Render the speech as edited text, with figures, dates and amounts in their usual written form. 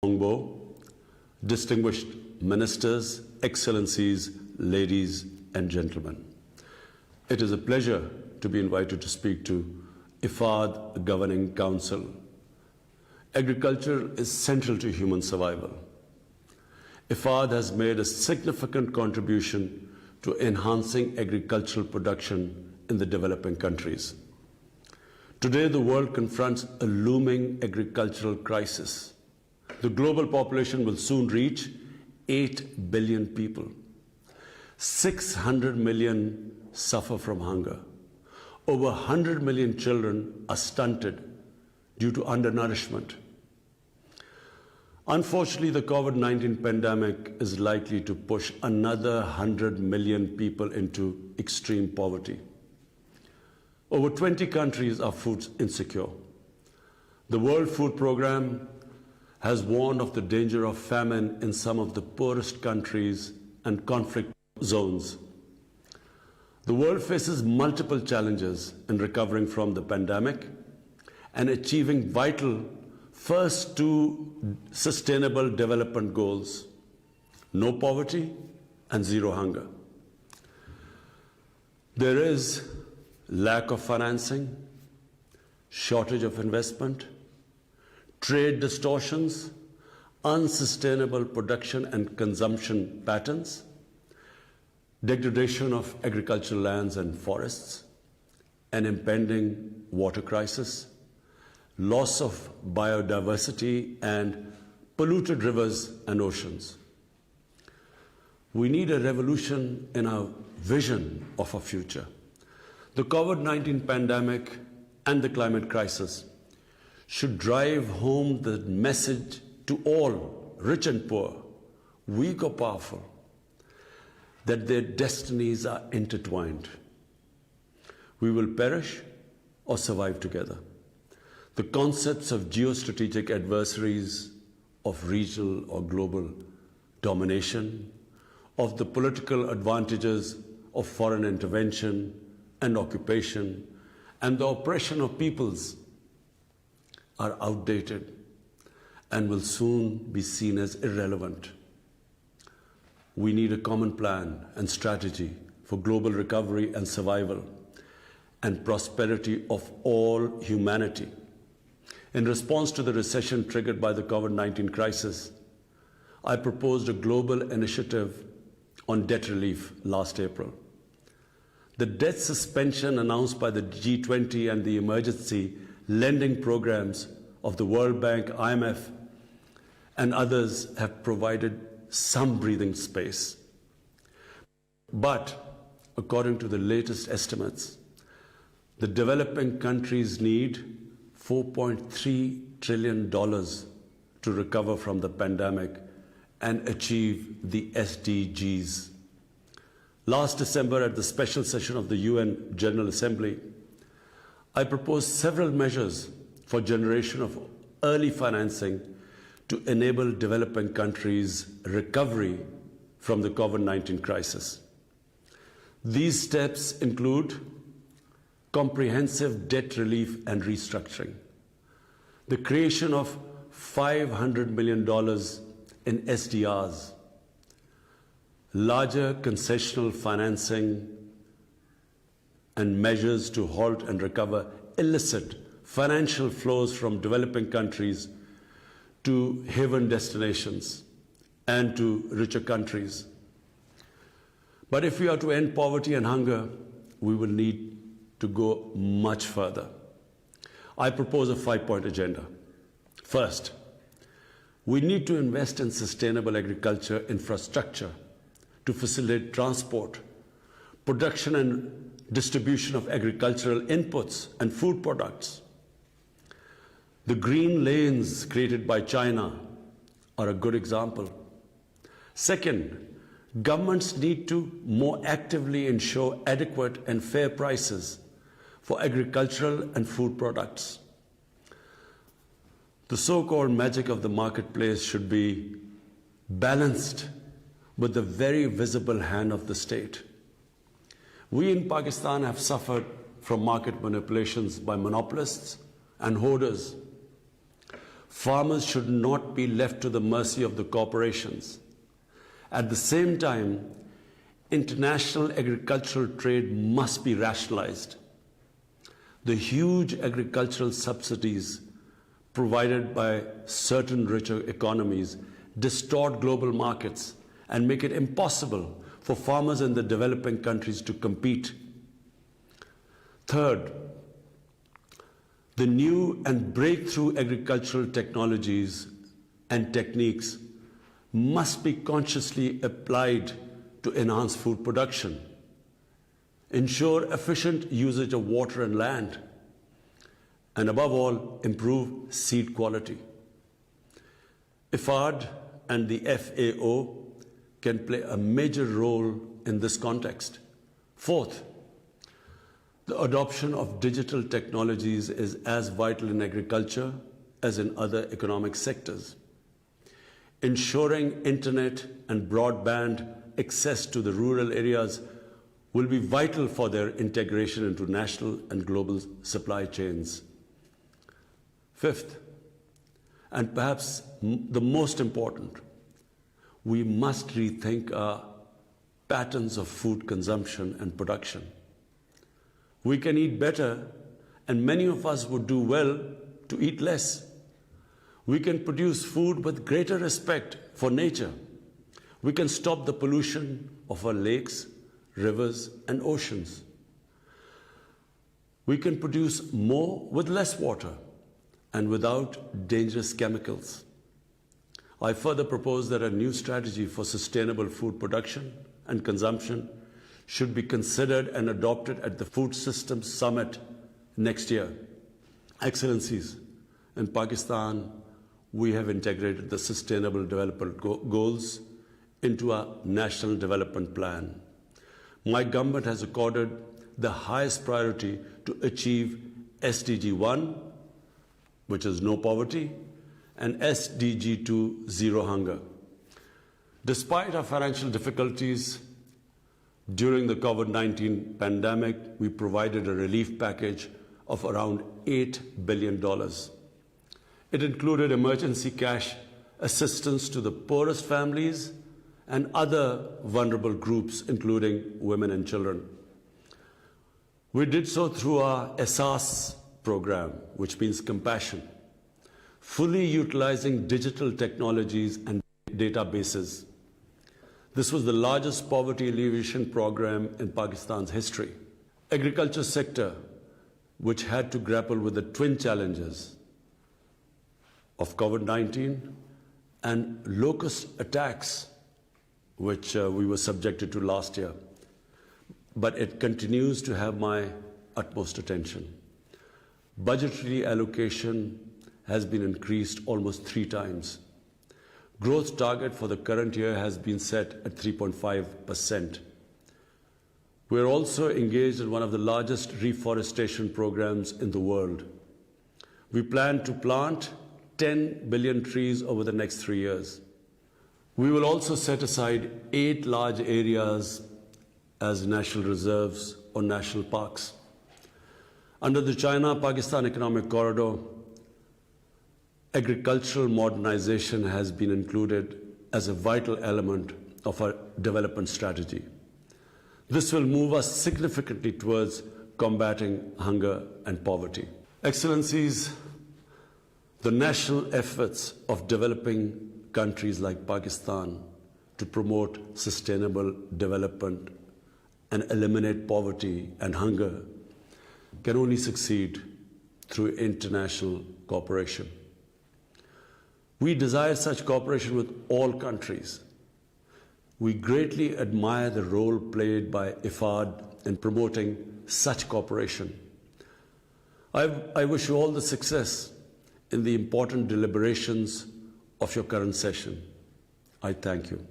Longbow, distinguished ministers, excellencies, ladies and gentlemen. It is a pleasure to be invited to speak to IFAD Governing Council. Agriculture is central to human survival. IFAD has made a significant contribution to enhancing agricultural production in the developing countries. Today, the world confronts a looming agricultural crisis. The global population will soon reach 8 billion people. 600 million suffer from hunger. Over 100 million children are stunted due to undernourishment. Unfortunately, the COVID-19 pandemic is likely to push another 100 million people into extreme poverty. Over 20 countries are food insecure. The World Food Programme has warned of the danger of famine in some of the poorest countries and conflict zones. The world faces multiple challenges in recovering from the pandemic and achieving vital first two sustainable development goals: no poverty and zero hunger. There is lack of financing, shortage of investment, trade distortions, unsustainable production and consumption patterns, degradation of agricultural lands and forests, an impending water crisis, loss of biodiversity, and polluted rivers and oceans. We need a revolution in our vision of our future. The COVID-19 pandemic and the climate crisis should drive home the message to all, rich and poor, weak or powerful, that their destinies are intertwined. We will perish or survive together. The concepts of geostrategic adversaries, of regional or global domination, of the political advantages of foreign intervention and occupation, and the oppression of peoples are outdated and will soon be seen as irrelevant. We need a common plan and strategy for global recovery and survival and prosperity of all humanity. In response to the recession triggered by the COVID-19 crisis, I proposed a global initiative on debt relief last April. The debt suspension announced by the G20 and the emergency lending programs of the World Bank, IMF, and others have provided some breathing space. But according to the latest estimates, the developing countries need $4.3 trillion to recover from the pandemic and achieve the SDGs. Last December, at the special session of the UN General Assembly, I proposed several measures for generation of early financing to enable developing countries' recovery from the COVID-19 crisis. These steps include comprehensive debt relief and restructuring, the creation of $500 million in SDRs, larger concessional financing, and measures to halt and recover illicit financial flows from developing countries to haven destinations and to richer countries. But if we are to end poverty and hunger, we will need to go much further. I propose a 5-point agenda. First, we need to invest in sustainable agriculture infrastructure to facilitate transport, production and distribution of agricultural inputs and food products. The green lanes created by China are a good example. Second, governments need to more actively ensure adequate and fair prices for agricultural and food products. The so-called magic of the marketplace should be balanced with the very visible hand of the state. We in Pakistan have suffered from market manipulations by monopolists and hoarders. Farmers should not be left to the mercy of the corporations. At the same time, international agricultural trade must be rationalized. The huge agricultural subsidies provided by certain richer economies distort global markets and make it impossible for farmers in the developing countries to compete. Third, the new and breakthrough agricultural technologies and techniques must be consciously applied to enhance food production, ensure efficient usage of water and land, and above all, improve seed quality. IFAD and the FAO can play a major role in this context. Fourth, the adoption of digital technologies is as vital in agriculture as in other economic sectors. Ensuring internet and broadband access to the rural areas will be vital for their integration into national and global supply chains. Fifth, and perhaps the most important, we must rethink our patterns of food consumption and production. We can eat better, and many of us would do well to eat less. We can produce food with greater respect for nature. We can stop the pollution of our lakes, rivers, and oceans. We can produce more with less water and without dangerous chemicals. I further propose that a new strategy for sustainable food production and consumption should be considered and adopted at the Food Systems Summit next year. Excellencies, in Pakistan, we have integrated the Sustainable Development Goals into our National Development Plan. My government has accorded the highest priority to achieve SDG 1, which is no poverty, and SDG 2, zero hunger. Despite our financial difficulties, during the COVID-19 pandemic, we provided a relief package of around $8 billion. It included emergency cash assistance to the poorest families and other vulnerable groups, including women and children. We did so through our ESAS program, which means compassion, fully utilizing digital technologies and databases. This was the largest poverty alleviation program in Pakistan's history. Agriculture sector, which had to grapple with the twin challenges of COVID-19 and locust attacks, which we were subjected to last year. But it continues to have my utmost attention. Budgetary allocation has been increased almost 3 times. Growth target for the current year has been set at 3.5%. We are also engaged in one of the largest reforestation programs in the world. We plan to plant 10 billion trees over the next 3 years. We will also set aside 8 large areas as national reserves or national parks. Under the China-Pakistan Economic Corridor, agricultural modernization has been included as a vital element of our development strategy. This will move us significantly towards combating hunger and poverty. Excellencies, the national efforts of developing countries like Pakistan to promote sustainable development and eliminate poverty and hunger can only succeed through international cooperation. We desire such cooperation with all countries. We greatly admire the role played by IFAD in promoting such cooperation. I wish you all the success in the important deliberations of your current session. I thank you.